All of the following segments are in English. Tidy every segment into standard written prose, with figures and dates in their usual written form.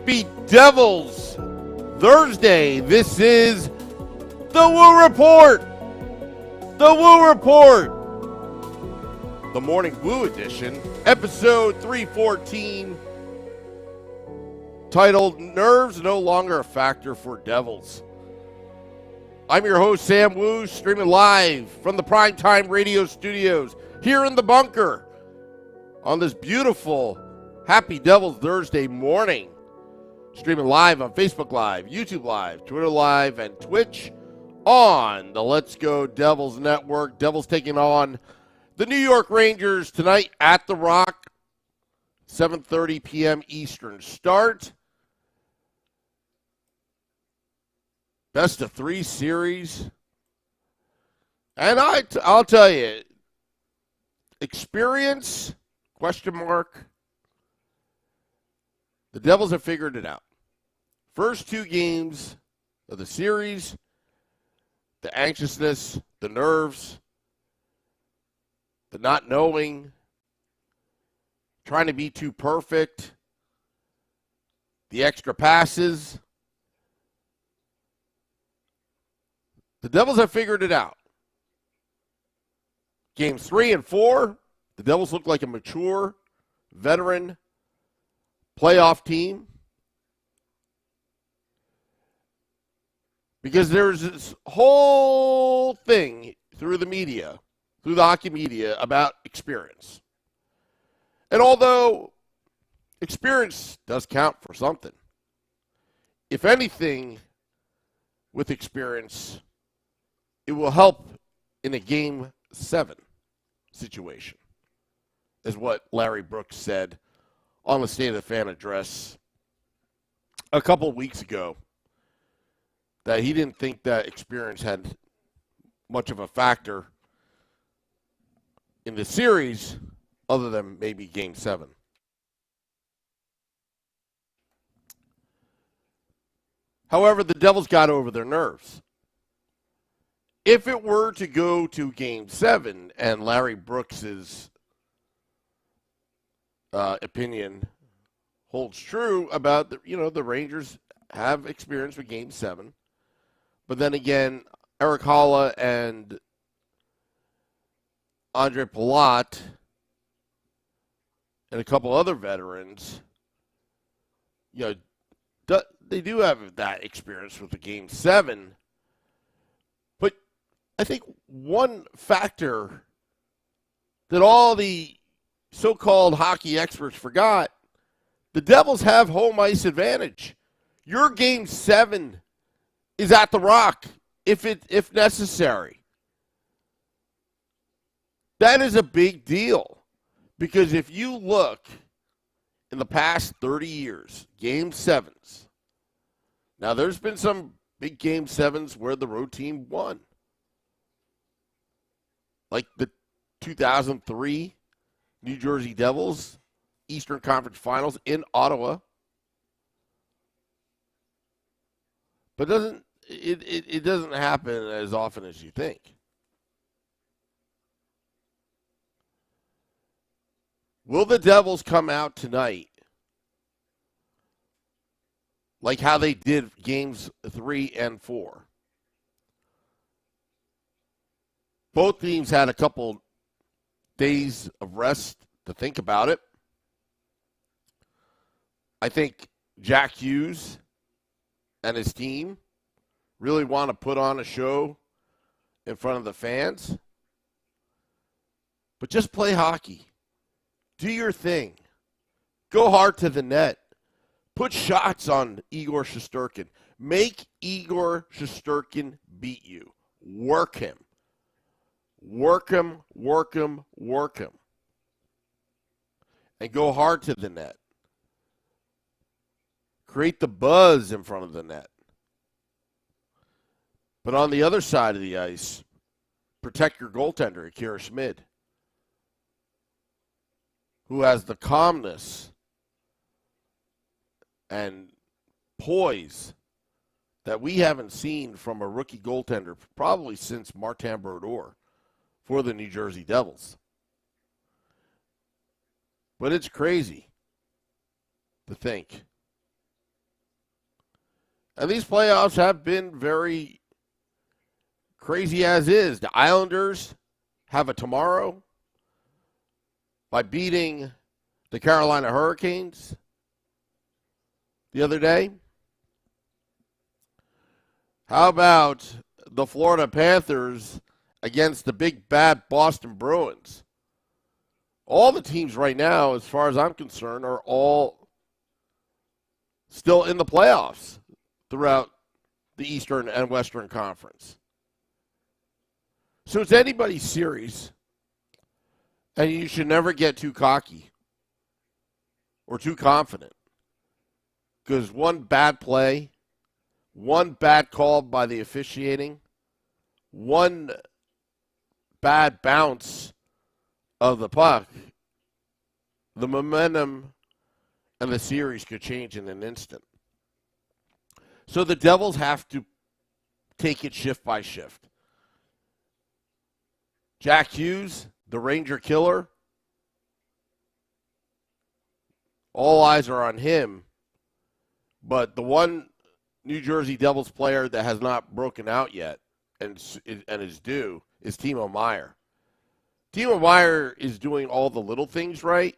Happy Devils Thursday. This is the Woo Report. The Woo Report. The Morning Woo Edition, episode 314, titled Nerves No Longer a Factor for Devils. I'm your host, Sam Woo, streaming live from the Primetime Radio Studios here in the bunker on this beautiful Happy Devils Thursday morning. Streaming live on Facebook Live, YouTube Live, Twitter Live, and Twitch on the Let's Go Devils Network. Devils taking on the New York Rangers tonight at The Rock, 7:30 p.m. Eastern start. Best of 3 series. And I'll tell you, experience, question mark. The Devils have figured it out. First 2 games of the series, the anxiousness, the nerves, the not knowing, trying to be too perfect, the extra passes. The Devils have figured it out. Games 3 and 4, the Devils look like a mature, veteran playoff team. Because there's this whole thing through the media, through the hockey media, about experience. And although experience does count for something, if anything, with experience, it will help in a Game 7 situation, is what Larry Brooks said on the State of the Fan address a couple of weeks ago, that he didn't think that experience had much of a factor in the series other than maybe Game 7. However, the Devils got over their nerves. If it were to go to Game 7 and Larry Brooks's opinion holds true about the Rangers have experience with Game 7, but then again, Eric Holla and Andre Palat and a couple other veterans, they do have that experience with the Game 7. But I think one factor that all the so-called hockey experts forgot, the Devils have home ice advantage. Your Game 7 is at The Rock if necessary. That is a big deal, because if you look in the past 30 years, Game 7s, now there's been some big Game 7s where the road team won. Like the 2003 New Jersey Devils Eastern Conference Finals in Ottawa. But it doesn't happen as often as you think. Will the Devils come out tonight like how they did Games 3 and 4? Both teams had a couple days of rest to think about it. I think Jack Hughes and his team really want to put on a show in front of the fans. But just play hockey. Do your thing. Go hard to the net. Put shots on Igor Shesterkin. Make Igor Shesterkin beat you. Work him. Work him, work him, work him. And go hard to the net. Create the buzz in front of the net. But on the other side of the ice, protect your goaltender, Akira Schmid, who has the calmness and poise that we haven't seen from a rookie goaltender probably since Martin Brodeur for the New Jersey Devils. But it's crazy to think And these playoffs have been very crazy as is. The Islanders have a tomorrow by beating the Carolina Hurricanes the other day. How about the Florida Panthers against the big bad Boston Bruins? All the teams right now, as far as I'm concerned, are all still in the playoffs throughout the Eastern and Western Conference. So it's anybody's series, and you should never get too cocky or too confident, because one bad play, one bad call by the officiating, one bad bounce of the puck, the momentum and the series could change in an instant. So the Devils have to take it shift by shift. Jack Hughes, the Ranger killer, all eyes are on him. But the one New Jersey Devils player that has not broken out yet and is due is Timo Meier. Timo Meier is doing all the little things right.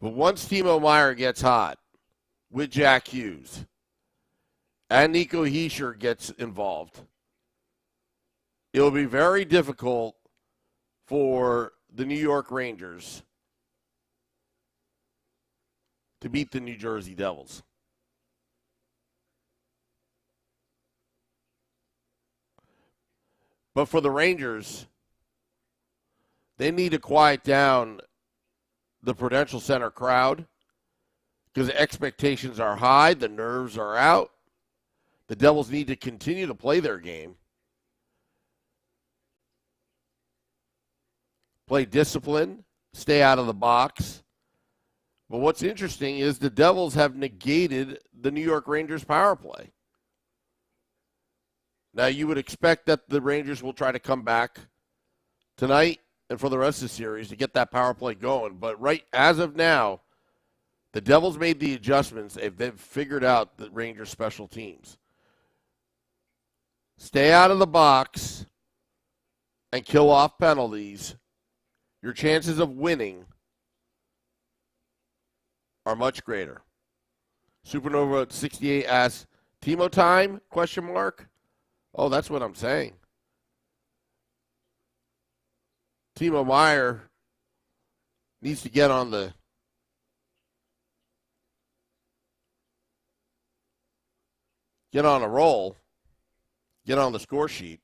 But once Timo Meier gets hot with Jack Hughes and Nico Hischier gets involved, it will be very difficult for the New York Rangers to beat the New Jersey Devils. But for the Rangers, they need to quiet down the Prudential Center crowd because the expectations are high, the nerves are out. The Devils need to continue to play their game. Play discipline, stay out of the box. But what's interesting is the Devils have negated the New York Rangers power play. Now, you would expect that the Rangers will try to come back tonight and for the rest of the series to get that power play going. But right as of now, the Devils made the adjustments. They've figured out the Rangers special teams. Stay out of the box and kill off penalties. Your chances of winning are much greater. Supernova 68 asks, Timo time? Question mark. Oh, that's what I'm saying. Timo Meier needs to get on a roll, get on the score sheet.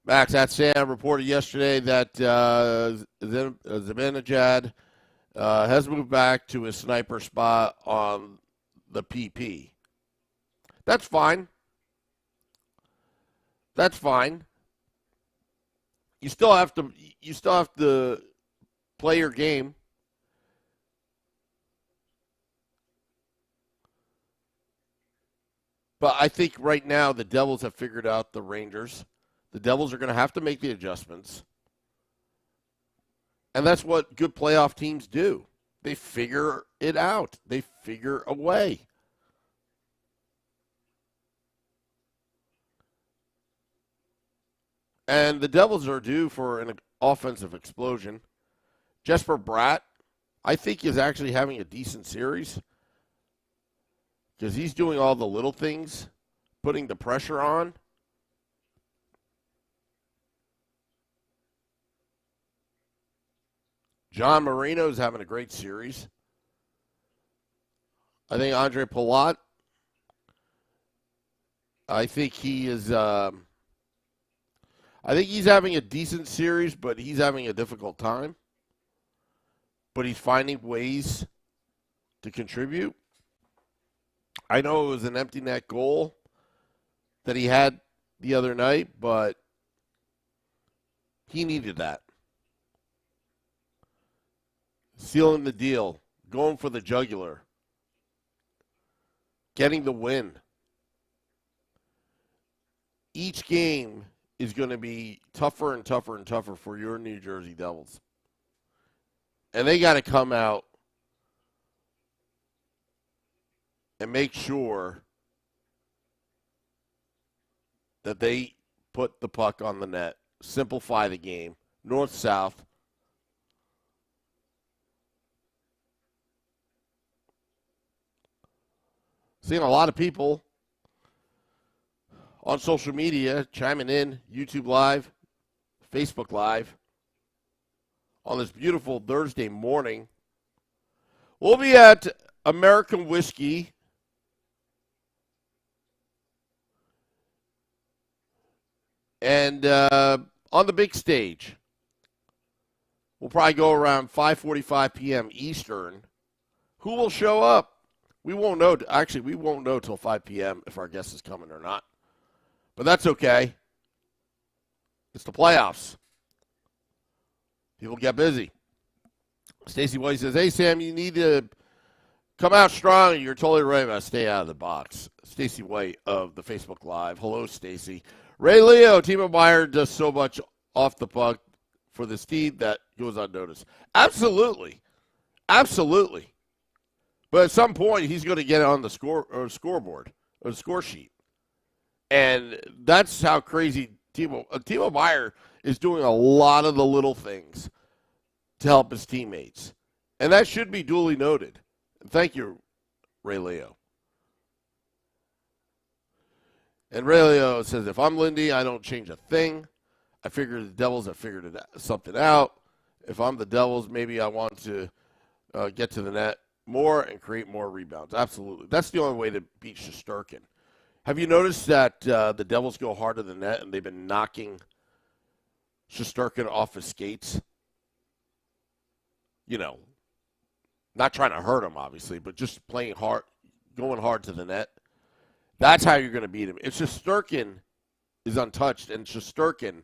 Max, that Sam reported yesterday that Zibanejad has moved back to his sniper spot on the PP. That's fine. That's fine. You still have to play your game. But I think right now the Devils have figured out the Rangers. The Devils are going to have to make the adjustments. And that's what good playoff teams do. They figure it out. They figure a way. And the Devils are due for an offensive explosion. Jesper Bratt, I think, is actually having a decent series because he's doing all the little things, putting the pressure on. John Marino's having a great series. I think Andre Palat, I think he is... I think he's having a decent series, but he's having a difficult time. But he's finding ways to contribute. I know it was an empty net goal that he had the other night, but he needed that. Sealing the deal, going for the jugular, getting the win. Each game is going to be tougher and tougher and tougher for your New Jersey Devils. And they got to come out and make sure that they put the puck on the net, simplify the game, north-south. Seeing a lot of people on social media chiming in, YouTube Live, Facebook Live, on this beautiful Thursday morning. We'll be at American Whiskey and on the big stage. We'll probably go around 5:45 p.m. Eastern. Who will show up? We won't know. Actually, we won't know till 5 p.m. if our guest is coming or not. But that's okay. It's the playoffs. People get busy. Stacy White says, hey, Sam, you need to come out strong. You're totally right about stay out of the box. Stacy White of the Facebook Live. Hello, Stacy. Ray Leo, Timo Meier does so much off the puck for this team that goes unnoticed. Absolutely. Absolutely. But at some point, he's going to get on the scoreboard or the score sheet. And that's how crazy Timo Meier is doing a lot of the little things to help his teammates. And that should be duly noted. Thank you, Ray Leo. And Ray Leo says, if I'm Lindy, I don't change a thing. I figure the Devils have figured something out. If I'm the Devils, maybe I want to get to the net more and create more rebounds. Absolutely. That's the only way to beat Shesterkin. Have you noticed that the Devils go hard to the net and they've been knocking Shesterkin off his skates? You know, not trying to hurt him, obviously, but just playing hard, going hard to the net. That's how you're going to beat him. If Shesterkin is untouched and Shesterkin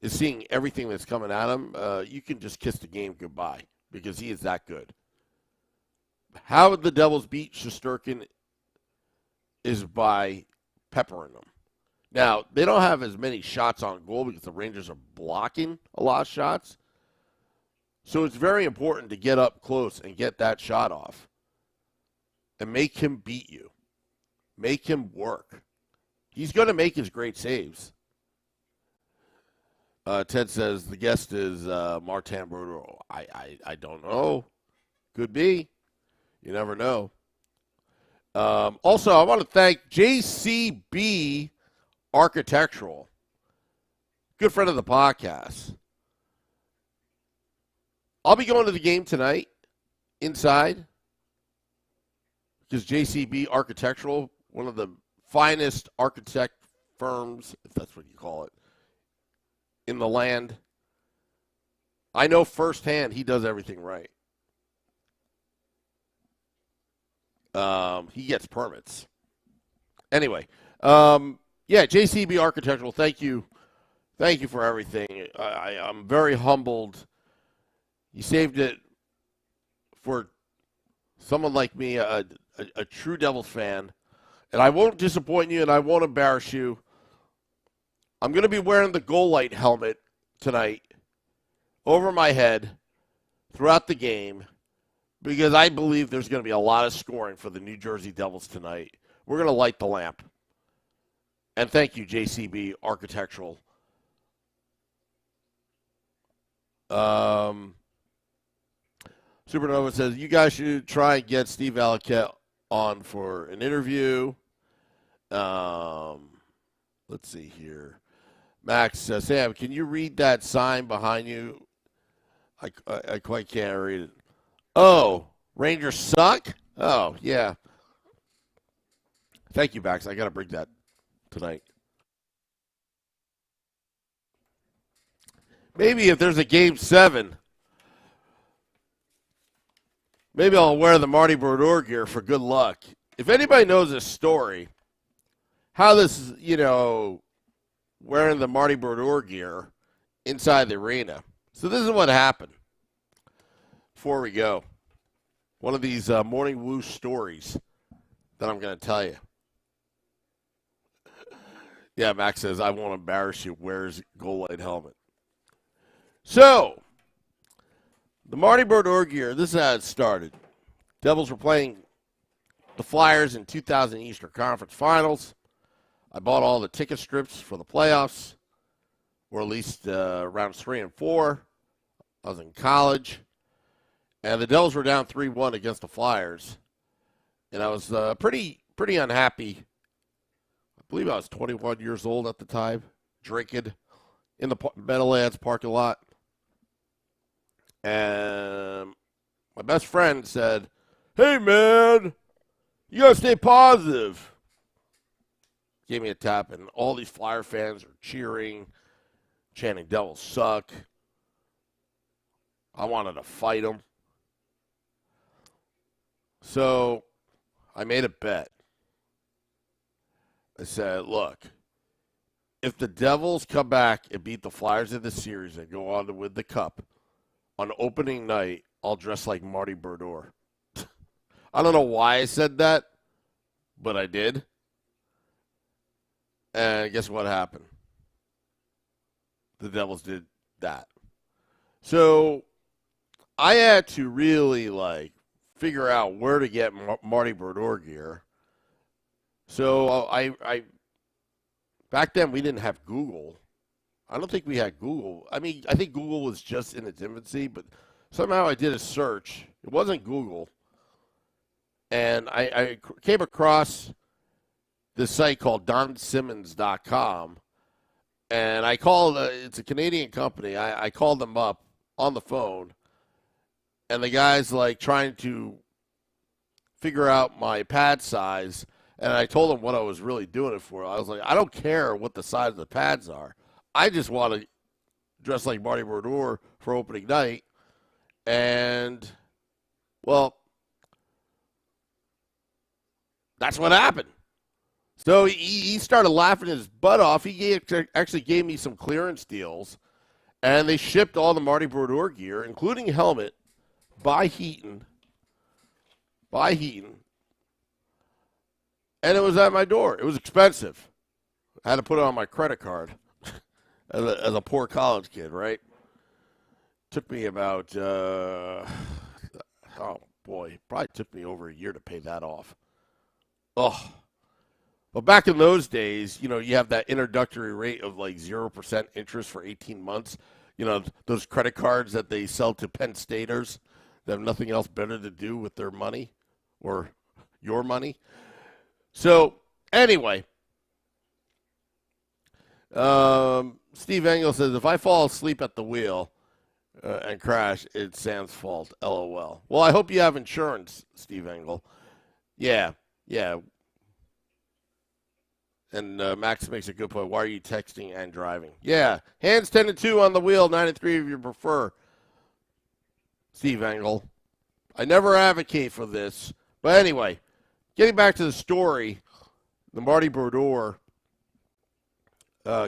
is seeing everything that's coming at him, you can just kiss the game goodbye because he is that good. How would the Devils beat Shesterkin is by peppering them. Now, they don't have as many shots on goal because the Rangers are blocking a lot of shots. So it's very important to get up close and get that shot off and make him beat you. Make him work. He's going to make his great saves. Ted says the guest is Martin Brodeur. I don't know. Could be. You never know. Also, I want to thank JCB Architectural, good friend of the podcast. I'll be going to the game tonight inside because JCB Architectural, one of the finest architect firms, if that's what you call it, in the land. I know firsthand he does everything right. He gets permits. Anyway, yeah, JCB Architectural, thank you. Thank you for everything. I'm very humbled. You saved it for someone like me, a true Devils fan. And I won't disappoint you and I won't embarrass you. I'm going to be wearing the goal light helmet tonight over my head throughout the game because I believe there's going to be a lot of scoring for the New Jersey Devils tonight. We're going to light the lamp. And thank you, JCB Architectural. Supernova says, you guys should try and get Steve Alliquette on for an interview. Let's see here. Max says, Sam, can you read that sign behind you? I quite can't read it. Oh, Rangers suck? Oh, yeah. Thank you, Max. I got to bring that tonight. Maybe if there's a Game 7, maybe I'll wear the Marty Brodeur gear for good luck. If anybody knows this story, how this is, wearing the Marty Brodeur gear inside the arena. So this is what happened. Before we go, one of these Morning Woo stories that I'm going to tell you. Yeah, Max says, I won't embarrass you. Where's goal light helmet? So, the Marty Brodeur gear, this is how it started. Devils were playing the Flyers in 2000 Eastern Conference Finals. I bought all the ticket strips for the playoffs, or at least rounds 3 and 4. I was in college, and the Devils were down 3-1 against the Flyers, and I was pretty unhappy. I believe I was 21 years old at the time, drinking in the Meadowlands parking lot, and my best friend said, "Hey, man, you got to stay positive." Gave me a tap, and all these Flyer fans are cheering, chanting, "Devils suck." I wanted to fight them. So I made a bet. I said, look, if the Devils come back and beat the Flyers in the series and go on to win the Cup, on opening night, I'll dress like Marty Brodeur. I don't know why I said that, but I did. And guess what happened? The Devils did that. So I had to really, figure out where to get Marty Brodeur gear. So I back then we didn't have Google. I don't think we had Google. I mean, I think Google was just in its infancy, but somehow I did a search. It wasn't Google. And I came across this site called DonSimmons.com. And I called, it's a Canadian company. I called them up on the phone. And the guy's trying to figure out my pad size. And I told him what I was really doing it for. I was like, I don't care what the size of the pads are. I just want to dress like Marty Brodeur for opening night. And, well, that's what happened. So he started laughing his butt off. He actually gave me some clearance deals. And they shipped all the Marty Brodeur gear, including helmet, by Heaton. And it was at my door. It was expensive. I had to put it on my credit card as a poor college kid, right? Took me about, probably took me over a year to pay that off. Oh. Well, back in those days, you have that introductory rate of 0% interest for 18 months. Those credit cards that they sell to Penn Staters that have nothing else better to do with their money or your money. So, anyway, Steve Engel says, if I fall asleep at the wheel and crash, it's Sam's fault, LOL. Well, I hope you have insurance, Steve Engel. Yeah. And Max makes a good point. Why are you texting and driving? Yeah, hands 10 and 2 on the wheel, 9 and 3 if you prefer, Steve Engel. I never advocate for this. But anyway, getting back to the story, the Marty Brodeur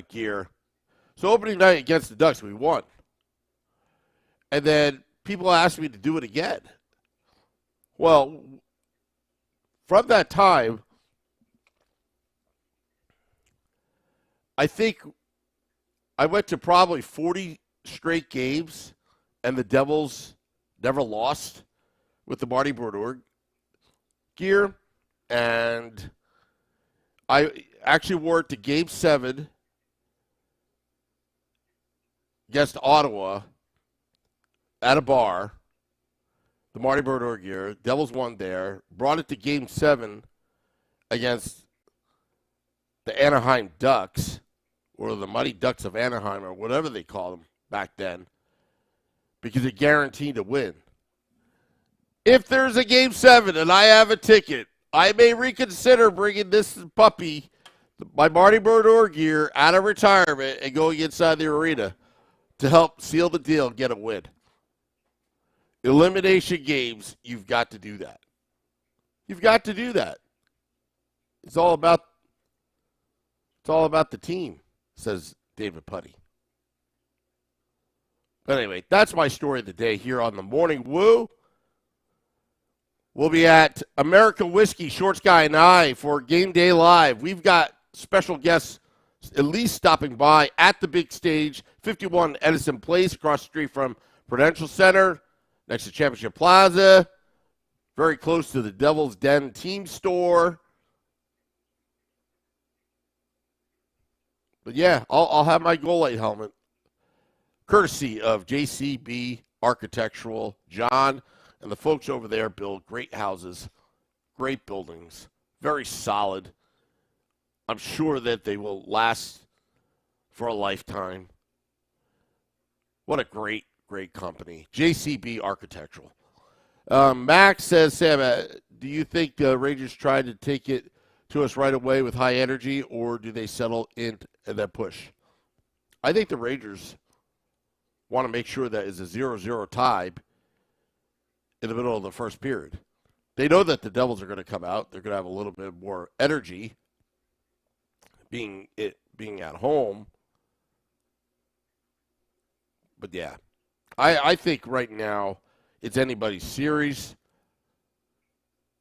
gear. So opening night against the Ducks, we won. And then people asked me to do it again. Well, from that time, I think I went to probably 40 straight games, and the Devils never lost with the Marty Brodeur gear. And I actually wore it to Game 7 against Ottawa at a bar, the Marty Brodeur gear. Devils won there. Brought it to Game 7 against the Anaheim Ducks, or the Mighty Ducks of Anaheim, or whatever they called them back then, because it guaranteed a win. If there's a Game 7 and I have a ticket, I may reconsider bringing this puppy, my Marty Brodeur gear, out of retirement and going inside the arena to help seal the deal and get a win. Elimination games, you've got to do that. You've got to do that. It's all about the team, says David Putty. But anyway, that's my story of the day here on the Morning Woo. We'll be at American Whiskey, Shorts Guy and I, for Game Day Live. We've got special guests at least stopping by at the big stage, 51 Edison Place, across the street from Prudential Center, next to Championship Plaza, very close to the Devil's Den team store. But yeah, I'll have my goal light helmet, courtesy of JCB Architectural. John and the folks over there build great houses, great buildings, very solid. I'm sure that they will last for a lifetime. What a great, great company. JCB Architectural. Max says, Sam, do you think the Rangers tried to take it to us right away with high energy, or do they settle in that push? I think the Rangers want to make sure that it's a 0-0 tie in the middle of the first period. They know that the Devils are going to come out. They're going to have a little bit more energy being at home. But yeah, I think right now it's anybody's series.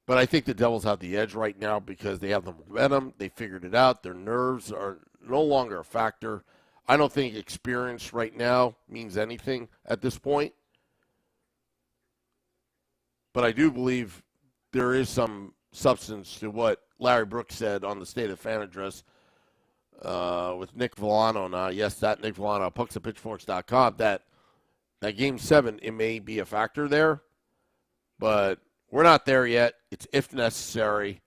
But I think the Devils have the edge right now because they have the momentum. They figured it out. Their nerves are no longer a factor. I don't think experience right now means anything at this point. But I do believe there is some substance to what Larry Brooks said on the State of Fan Address with Nick Villano now. Yes, that Nick Villano, pucksandpitchforks.com, that Game 7, it may be a factor there. But we're not there yet. It's if necessary.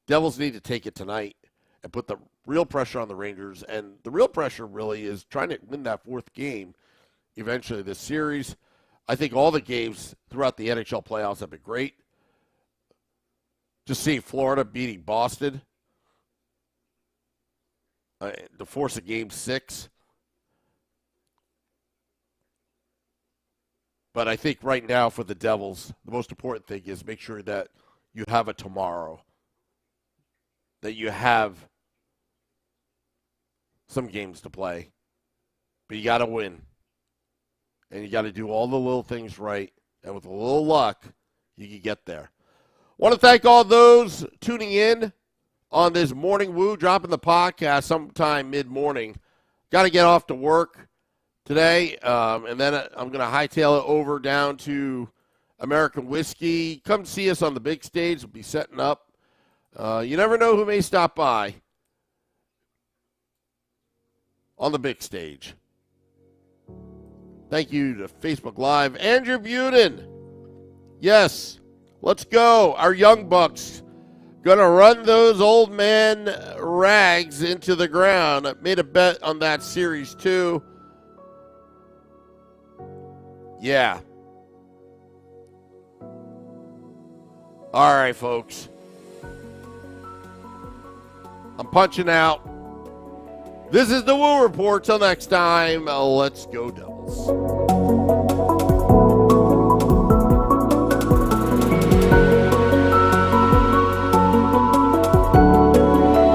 Devils need to take it tonight and put the real pressure on the Rangers. And the real pressure really is trying to win that fourth game eventually this series. I think all the games throughout the NHL playoffs have been great. Just seeing Florida beating Boston to force a Game 6. But I think right now for the Devils, the most important thing is make sure that you have a tomorrow, that you have some games to play. But you got to win. And you got to do all the little things right. And with a little luck, you can get there. Want to thank all those tuning in on this Morning Woo, dropping the podcast sometime mid-morning. Got to get off to work today, and then I'm going to hightail it over down to American Whiskey. Come see us on the big stage. We'll be setting up. You never know who may stop by on the big stage. Thank you to Facebook Live. Andrew Buden. Yes, let's go. Our Young Bucks going to run those old man rags into the ground. I made a bet on that series, too. Yeah. All right, folks. I'm punching out. This is the Woo Report. Till next time, let's go Devils.